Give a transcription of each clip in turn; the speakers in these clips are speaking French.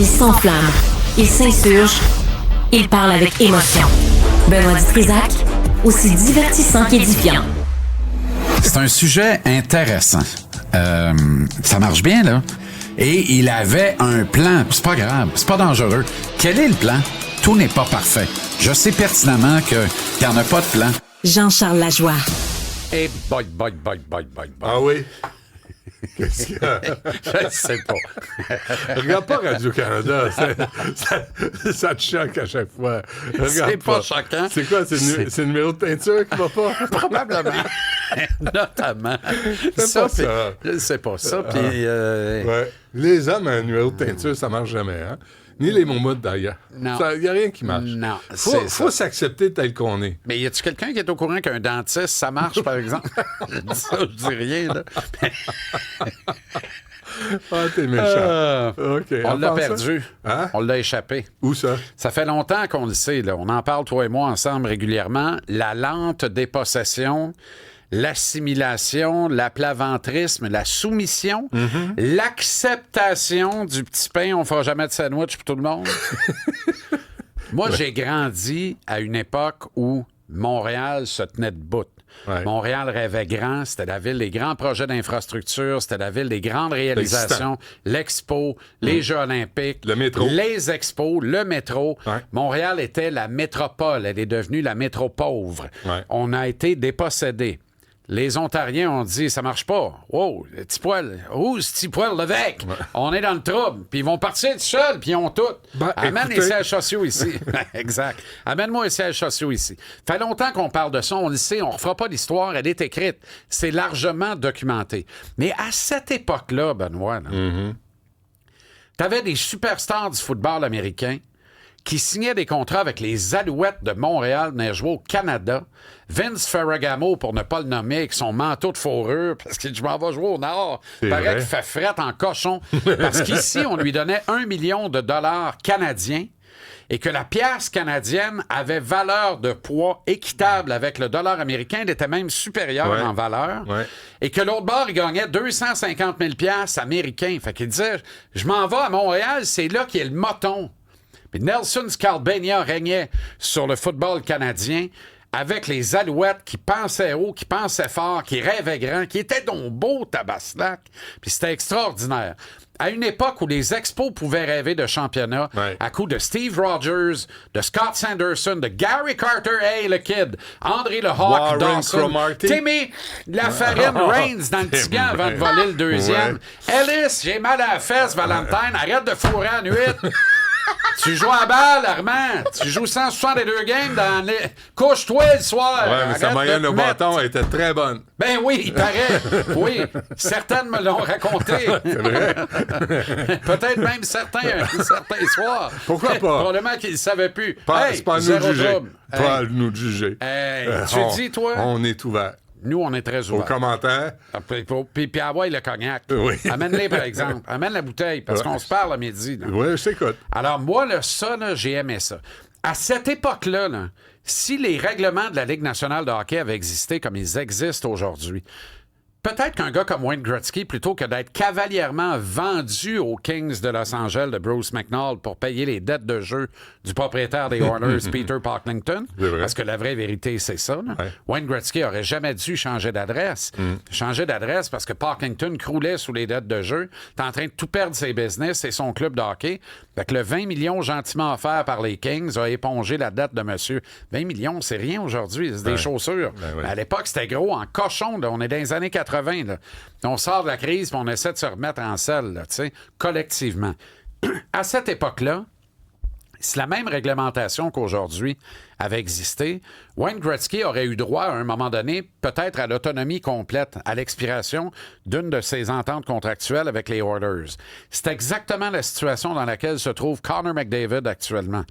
Il s'enflamme, il s'insurge, il parle avec émotion. Benoît Dutrisac, aussi divertissant qu'édifiant. C'est un sujet intéressant. Ça marche bien, là. Et il avait un plan. C'est pas grave, c'est pas dangereux. Quel est le plan? Tout n'est pas parfait. Je sais pertinemment qu'il n'y en a pas de plan. Jean-Charles Lajoie. Et boy. Ah oui? Qu'est-ce qu'il y a? Je sais pas. Regarde pas Radio-Canada. Ça te choque à chaque fois. Regarde C'est pas choquant. C'est quoi? C'est le numéro de teinture qui va pas? Probablement. Notamment. C'est pas ça. C'est pas ça. Puis, Ouais. Les hommes, un numéro de teinture, ça marche jamais, hein? Ni les momoutes, d'ailleurs. Non. Il n'y a rien qui marche. Non, Faut s'accepter tel qu'on est. Mais y a-tu quelqu'un qui est au courant qu'un dentiste, ça marche, par exemple? Je dis ça, je dis rien, là. Ah, t'es méchant. OK. On l'a pense perdu. ça? Hein? On l'a échappé. Où ça? Ça fait longtemps qu'on le sait, là. On en parle, toi et moi, ensemble régulièrement. La lente dépossession, l'assimilation, l'aplaventrisme, la soumission, l'acceptation du petit pain, on fera jamais de sandwich pour tout le monde. Moi, j'ai grandi à une époque où Montréal se tenait debout. Ouais. Montréal rêvait grand, c'était la ville des grands projets d'infrastructure, c'était la ville des grandes réalisations, l'Expo, les Jeux olympiques, le métro, les expos, le métro. Ouais. Montréal était la métropole, elle est devenue la métro-pauvre. Ouais. On a été dépossédés. Les Ontariens ont dit, ça marche pas. Wow, le petit poil. Où ce petit poil, l'évêque? Ouais. On est dans le trouble. Puis ils vont partir tout seuls, puis ils ont tout. Amène les sièges sociaux ici. Exact. Amène-moi les sièges sociaux ici. Fait longtemps qu'on parle de ça, on le sait, on refera pas l'histoire, elle est écrite. C'est largement documenté. Mais à cette époque-là, Benoît, t'avais des superstars du football américain qui signait des contrats avec les Alouettes de Montréal, venaient jouer au Canada. Vince Ferragamo, pour ne pas le nommer, avec son manteau de fourrure, parce qu'il dit, je m'en vais jouer au Nord. Il paraît qu'il fait frette en cochon. Parce qu'ici, on lui donnait 1 million de dollars canadiens et que la pièce canadienne avait valeur de poids équitable avec le dollar américain. Elle était même supérieure en valeur. Ouais. Et que l'autre bord, il gagnait 250 000 piastres américains. Fait qu'il disait, je m'en vais à Montréal, c'est là qu'il y a le moton. Puis Nelson Skalbania régnait sur le football canadien avec les Alouettes qui pensaient haut, qui pensaient fort, qui rêvaient grand, qui étaient donc beaux, tabaslac. Puis c'était extraordinaire. À une époque où les Expos pouvaient rêver de championnat, à coup de Steve Rogers, de Scott Sanderson, de Gary Carter, hey, le kid, André le Hawk Dawson, Timmy Lafarine Reigns dans le petit gant avant de voler le deuxième. Ellis, j'ai mal à la fesse, Valentine, arrête de fourrer à nuit. Tu joues à balle, Armand. Tu joues 162 games dans les... Couche-toi le soir. Ouais, mais sa moyenne de bâton était très bonne. Ben oui, il paraît. Oui, certaines me l'ont raconté. C'est vrai. Peut-être même certains soirs. Pourquoi pas? Probablement qu'ils ne savaient plus. C'est pas à nous de juger. Pas à nous de juger. Tu dis, toi? On est ouvert. Nous, on est très ouverts. Aux commentaires. Puis Hawaii, le cognac. Oui. Amène-les, par exemple. Amène la bouteille, parce qu'on se parle à midi. Là. Oui, je t'écoute. Alors, moi, là, ça, là, j'ai aimé ça. À cette époque-là, là, si les règlements de la Ligue nationale de hockey avaient existé comme ils existent aujourd'hui, peut-être qu'un gars comme Wayne Gretzky, plutôt que d'être cavalièrement vendu aux Kings de Los Angeles de Bruce McNall pour payer les dettes de jeu du propriétaire des Oilers, Peter Pocklington, parce que la vraie vérité, c'est ça. Wayne Gretzky aurait jamais dû changer d'adresse. Changer d'adresse parce que Pocklington croulait sous les dettes de jeu, est en train de tout perdre ses business et son club de hockey. Fait que le 20 millions gentiment offert par les Kings a épongé la dette de monsieur. 20 millions, c'est rien aujourd'hui, c'est des chaussures. À l'époque, c'était gros en cochon. Là. On est dans les années 80. Là. On sort de la crise et on essaie de se remettre en selle, là, collectivement. À cette époque-là, si la même réglementation qu'aujourd'hui avait existé, Wayne Gretzky aurait eu droit à un moment donné peut-être à l'autonomie complète à l'expiration d'une de ses ententes contractuelles avec les Oilers. C'est exactement la situation dans laquelle se trouve Connor McDavid actuellement.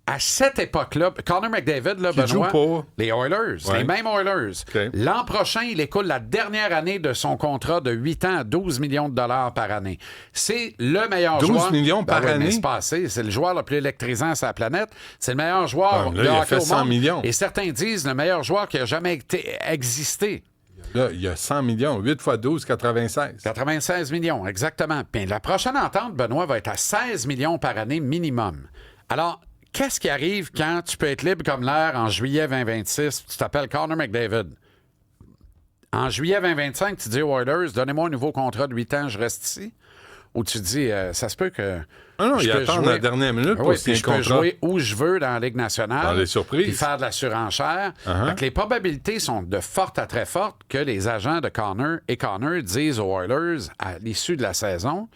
À cette époque-là, Connor McDavid, là, Benoît, les Oilers, les mêmes Oilers. Okay. L'an prochain, il écoule la dernière année de son contrat de 8 ans à 12 millions de dollars par année. C'est le meilleur 12 joueur... 12 millions par année? C'est le joueur le plus électrisant sur la planète. C'est le meilleur joueur de hockey au monde. 100 millions. Et certains disent le meilleur joueur qui a jamais existé. Là, il y a 100 millions. 8 x 12, 96. 96 millions, exactement. Puis la prochaine entente, Benoît, va être à 16 millions par année minimum. Alors, qu'est-ce qui arrive quand tu peux être libre comme l'air en juillet 2026? Tu t'appelles Connor McDavid. En juillet 2025, tu dis aux Oilers, donnez-moi un nouveau contrat de 8 ans, je reste ici. Ou tu dis, ça se peut que. Ah non, il attend la dernière minute pour signer le contrat. Je peux jouer où je veux dans la Ligue nationale. Dans les surprises. Puis faire de la surenchère. Fait que les probabilités sont de fortes à très fortes que les agents de Connor disent aux Oilers, à l'issue de la saison,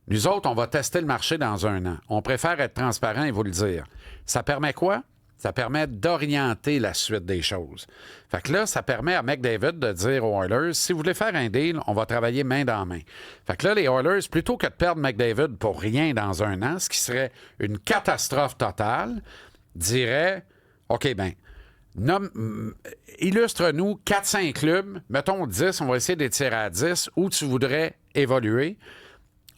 nous autres, on va tester le marché dans 1 an. On préfère être transparent et vous le dire. Ça permet quoi? Ça permet d'orienter la suite des choses. Fait que là, ça permet à McDavid de dire aux Oilers, si vous voulez faire un deal, on va travailler main dans main. Fait que là, les Oilers, plutôt que de perdre McDavid pour rien dans 1 an, ce qui serait une catastrophe totale, diraient, OK, ben, illustre-nous 4-5 clubs, mettons 10, on va essayer d'étirer à 10, où tu voudrais évoluer.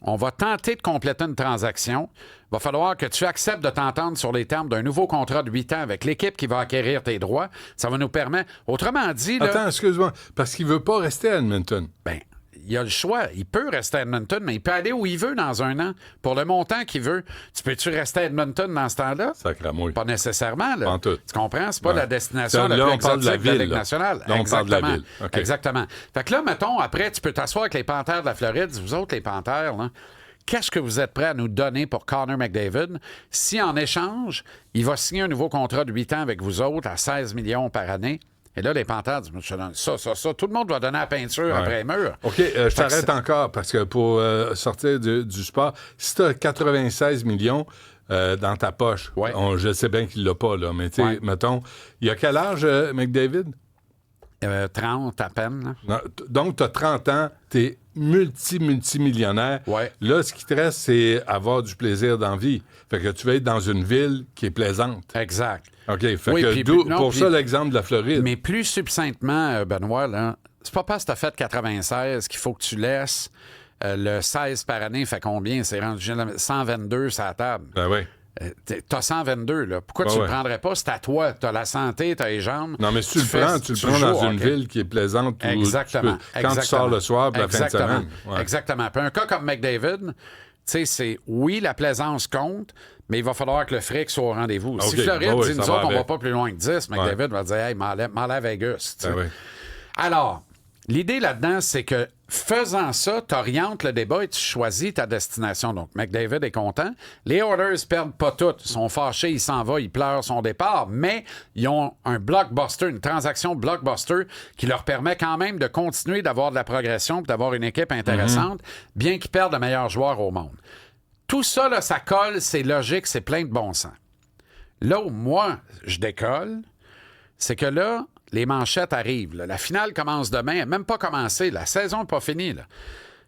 On va tenter de compléter une transaction. Il va falloir que tu acceptes de t'entendre sur les termes d'un nouveau contrat de 8 ans avec l'équipe qui va acquérir tes droits. Ça va nous permettre... Autrement dit... Là, attends, excuse-moi. Parce qu'il ne veut pas rester à Edmonton. Ben, il a le choix. Il peut rester à Edmonton, mais il peut aller où il veut dans 1 an. Pour le montant qu'il veut. Tu peux-tu rester à Edmonton dans ce temps-là? Sacramouille. Pas nécessairement. Là. Pas en tout. Tu comprends? C'est pas la destination là, la plus on parle exotique de la ville, Ligue nationale. Là, on parle de la ville. Okay. Exactement. Fait que là, mettons, après, tu peux t'asseoir avec les Panthères de la Floride. Vous autres, les Panthères, là, qu'est-ce que vous êtes prêts à nous donner pour Connor McDavid si, en échange, il va signer un nouveau contrat de 8 ans avec vous autres à 16 millions par année? Et là, les Panthères disent, ça. Tout le monde va donner la peinture après les murs. OK, je t'arrête encore parce que pour sortir du sport, si tu as 96 millions dans ta poche, je sais bien qu'il l'a pas, là, mais tu sais, mettons, il a quel âge, McDavid? 30 à peine. Non, donc, tu as 30 ans, tu es multimillionnaire. Ouais. Là, ce qui te reste, c'est avoir du plaisir dans la vie. Fait que tu vas être dans une ville qui est plaisante. Exact. OK, fait que ça, l'exemple de la Floride. Mais plus succinctement, Benoît, là, c'est pas parce que tu as fait 96 qu'il faut que tu laisses le 16 par année. Fait combien? C'est rendu 122 sur la table. Ben oui. T'as 122, là. Pourquoi tu le prendrais pas? C'est à toi. T'as la santé, t'as les jambes. Non, mais si tu le prends dans une ville qui est plaisante. Exactement. Quand tu sors le soir, puis la fin de semaine. Ouais. Exactement. Puis un cas comme McDavid, tu sais, c'est, oui, la plaisance compte, mais il va falloir que le fric soit au rendez-vous. Okay. Si Floride dit, nous autres, on va pas plus loin que 10, McDavid va dire, hey, m'enlève à Vegas. Alors, l'idée là-dedans, c'est que faisant ça, tu orientes le débat et tu choisis ta destination. Donc, McDavid est content. Les Oilers perdent pas tout. Ils sont fâchés, il s'en va, il pleure son départ, mais ils ont un blockbuster, une transaction blockbuster qui leur permet quand même de continuer d'avoir de la progression et d'avoir une équipe intéressante, bien qu'ils perdent le meilleur joueur au monde. Tout ça, là, ça colle, c'est logique, c'est plein de bon sens. Là où moi, je décolle, c'est que là, les manchettes arrivent. Là. La finale commence demain. Elle n'a même pas commencé. La saison n'est pas finie. Là.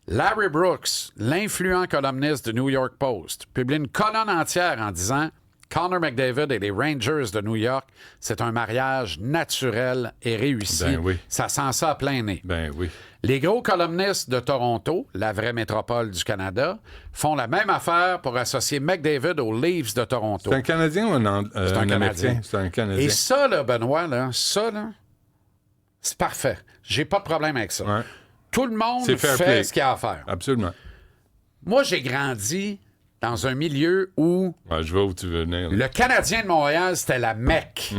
Larry Brooks, l'influent columniste du New York Post, publie une colonne entière en disant « Connor McDavid et les Rangers de New York, c'est un mariage naturel et réussi. Ben oui. Ça sent ça à plein nez. » Ben oui. Les gros columnistes de Toronto, la vraie métropole du Canada, font la même affaire pour associer McDavid aux Leafs de Toronto. C'est un Canadien ou un Canadien? C'est un Canadien. Et ça, là, Benoît, là, c'est parfait. J'ai pas de problème avec ça. Ouais. Tout le monde fait ce qu'il y a à faire. Absolument. Moi, j'ai grandi dans un milieu où... Ouais, je vois où tu veux venir. Là. Le Canadien de Montréal, c'était la Mecque.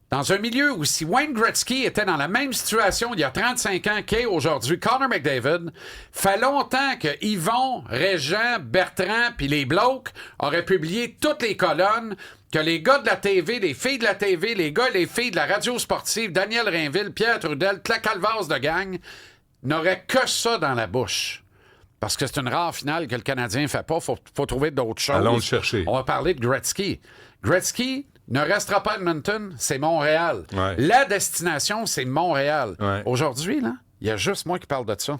Dans un milieu où si Wayne Gretzky était dans la même situation il y a 35 ans qu'est aujourd'hui Connor McDavid, fait longtemps que Yvon, Régent, Bertrand puis les blocs auraient publié toutes les colonnes que les gars de la TV, les filles de la TV, les gars et les filles de la radio sportive, Daniel Rainville, Pierre Trudel, Clacalvase de gang, n'auraient que ça dans la bouche. Parce que c'est une rare finale que le Canadien fait pas. Faut trouver d'autres choses. Allons le chercher. On va parler de Gretzky. Gretzky ne restera pas à Edmonton, c'est Montréal. Ouais. La destination, c'est Montréal. Ouais. Aujourd'hui, là, il y a juste moi qui parle de ça.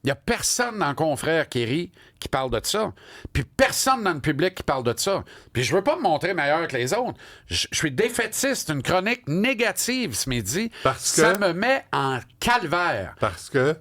Il n'y a personne dans Confrère Kéry qui parle de ça. Puis personne dans le public qui parle de ça. Puis je veux pas me montrer meilleur que les autres. Je suis défaitiste, une chronique négative ce midi. Parce que... Ça me met en calvaire. Parce que...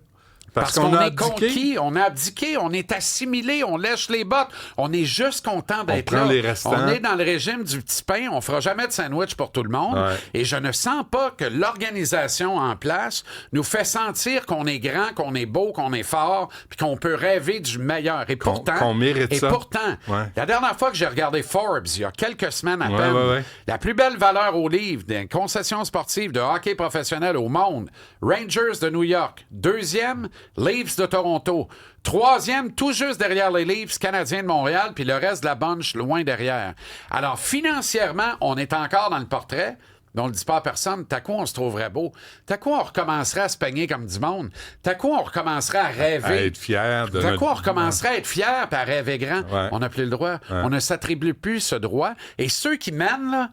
Parce qu'on est conquis, on a abdiqué, on est assimilé, on lèche les bottes. On est juste content d'être là. On est dans le régime du petit pain. On fera jamais de sandwich pour tout le monde. Ouais. Et je ne sens pas que l'organisation en place nous fait sentir qu'on est grand, qu'on est beau, qu'on est fort, puis qu'on peut rêver du meilleur. Et pourtant, qu'on mérite ça. Et pourtant, la dernière fois que j'ai regardé Forbes, il y a quelques semaines à peine, la plus belle valeur au livre d'une concession sportive de hockey professionnel au monde, Rangers de New York. Deuxième, Leafs de Toronto. Troisième, tout juste derrière les Leafs, Canadiens de Montréal, puis le reste de la bunch loin derrière. Alors, financièrement, on est encore dans le portrait, mais on le dit pas à personne. T'as quoi on se trouverait beau? T'as quoi on recommencerait à se peigner comme du monde? T'as quoi on recommencerait à rêver? À être fier de T'as quoi on recommencerait à être fier et à rêver grand? Ouais. On n'a plus le droit. Ouais. On ne s'attribue plus ce droit. Et ceux qui mènent, là,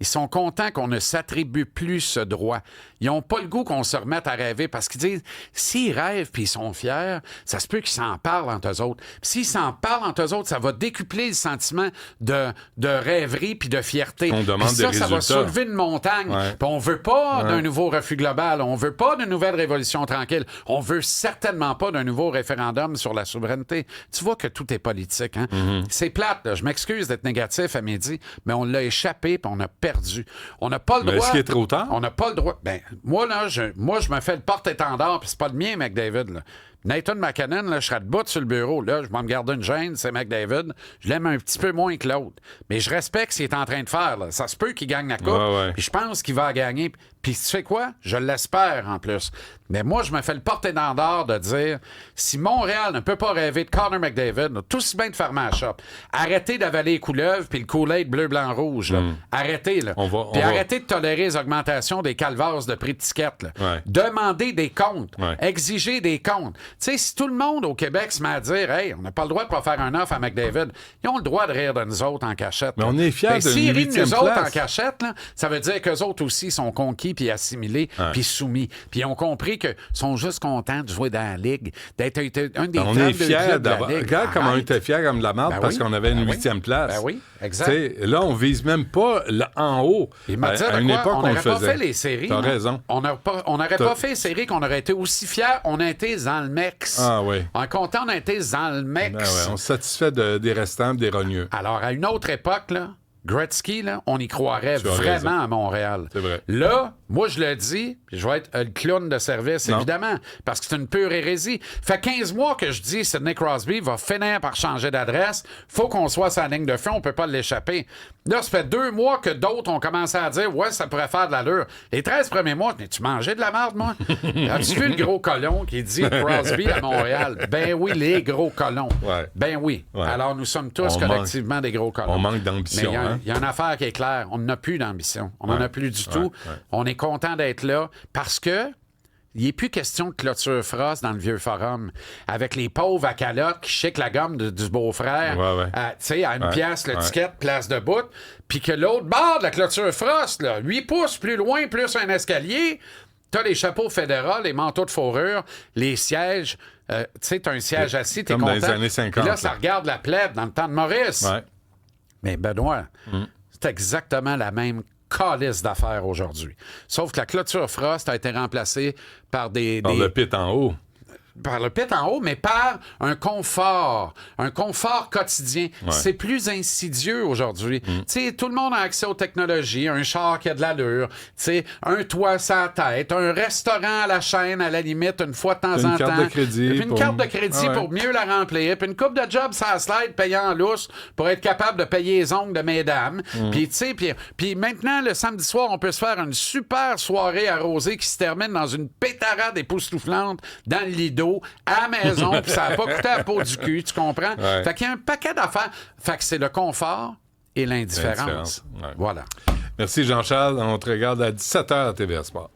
ils sont contents qu'on ne s'attribue plus ce droit. Ils n'ont pas le goût qu'on se remette à rêver parce qu'ils disent, s'ils rêvent puis ils sont fiers, ça se peut qu'ils s'en parlent entre eux autres. Puis s'ils s'en parlent entre eux autres, ça va décupler le sentiment de rêverie puis de fierté. On demande puis ça, des ça va résultats. soulever une montagne. Ouais. Puis on veut pas d'un nouveau refus global. On veut pas d'une nouvelle révolution tranquille. On veut certainement pas d'un nouveau référendum sur la souveraineté. Tu vois que tout est politique. Hein? Mm-hmm. C'est plate. Là. Je m'excuse d'être négatif à midi, mais on l'a échappé puis on a perdu. On n'a pas le droit. Est-ce qu'il est trop tard? On n'a pas le droit. Ben, moi, là, je me fais le porte-étendard, puis c'est pas le mien, McDavid. Là. Nathan McKinnon, là, je serais debout sur le bureau. Là, je vais me garder une gêne, c'est McDavid. Je l'aime un petit peu moins que l'autre. Mais je respecte ce qu'il est en train de faire. Là. Ça se peut qu'il gagne la coupe. Puis je pense qu'il va gagner. Puis tu sais quoi? Je l'espère en plus. Mais moi, je me fais le porte-étendard de dire si Montréal ne peut pas rêver de Connor McDavid, là, tout aussi bien de faire ma shop. Arrêtez d'avaler les couleuvres puis le Kool-Aid bleu, blanc, rouge. Là. Arrêtez. Là. Puis arrêtez de tolérer les augmentations des calvasses de prix de tickets. Là. Demandez des comptes. Exigez des comptes. Tu sais, si tout le monde au Québec se met à dire hey, on n'a pas le droit de pas faire un offre à McDavid, ils ont le droit de rire de nous autres en cachette. Mais on est fiers de s'ils rient de nous autres en cachette, là, ça veut dire qu'eux autres aussi sont conquis puis assimilés puis soumis. Puis ils ont compris qu'ils sont juste contents de jouer dans la Ligue, d'être un des on est fiers d'avoir. Regarde comment on était fiers comme de la merde parce qu'on avait une 8e place. Ben oui, exact. T'sais, là, on vise même pas en haut. À une époque, on n'aurait pas fait les séries. T'as raison. On n'aurait pas fait les séries qu'on aurait été aussi fiers. On a été dans le mex. Ah oui. En comptant, on a été dans le mex. Ben ouais, on se satisfait des restants, des rogneux. Alors, à une autre époque, là, Gretzky, là, on y croirait vraiment à Montréal. C'est vrai. Là, moi, je le dis, puis je vais être le clown de service, évidemment, parce que c'est une pure hérésie. Fait 15 mois que je dis que Sidney Crosby va finir par changer d'adresse. Faut qu'on soit sur la ligne de feu, on peut pas l'échapper. Là, ça fait 2 mois que d'autres ont commencé à dire « Ouais, ça pourrait faire de l'allure. » Les 13 premiers mois, tu mangeais de la merde, moi? As-tu vu le gros colon qui dit Crosby à Montréal? Ben oui, les gros colons. Ouais. Ben oui. Ouais. Alors, nous sommes tous collectivement des gros colons. On manque d'ambition. Mais il y a une affaire qui est claire. On n'a plus d'ambition. On n'en a plus du tout. On est content d'être là parce que il n'est plus question de clôture Frost dans le vieux forum avec les pauvres à calotte qui chiquent la gomme du beau-frère tu sais, à une pièce le ticket, place de bout, puis que l'autre bord de la clôture Frost, là, 8 pouces plus loin, plus un escalier, t'as les chapeaux fédéraux, les manteaux de fourrure, les sièges, tu sais, t'as un siège assis, t'es content. Comme dans les années 50. Puis là, ça regarde la plèbe dans le temps de Maurice. Ouais. Mais Benoît, c'est exactement la même calice d'affaires aujourd'hui. Sauf que la clôture Frost a été remplacée par le pit en haut. Par le pit en haut, mais par un confort quotidien. Ouais. C'est plus insidieux aujourd'hui. Tu sais, tout le monde a accès aux technologies, un char qui a de l'allure, tu sais, un toit sur la tête, un restaurant à la chaîne, à la limite, une fois de temps en temps. Une carte de crédit. Puis une carte de crédit pour mieux la remplir. Puis une coupe de job sur la slide payant en lousse pour être capable de payer les ongles de mesdames. Puis, tu sais, puis maintenant, le samedi soir, on peut se faire une super soirée arrosée qui se termine dans une pétarade époustouflante dans le Lido à la maison, puis ça n'a pas coûté la peau du cul, tu comprends? Ouais. Fait qu'il y a un paquet d'affaires. Fait que c'est le confort et l'indifférence. Ouais. Voilà. Merci Jean-Charles. On te regarde à 17h à TVA Sport.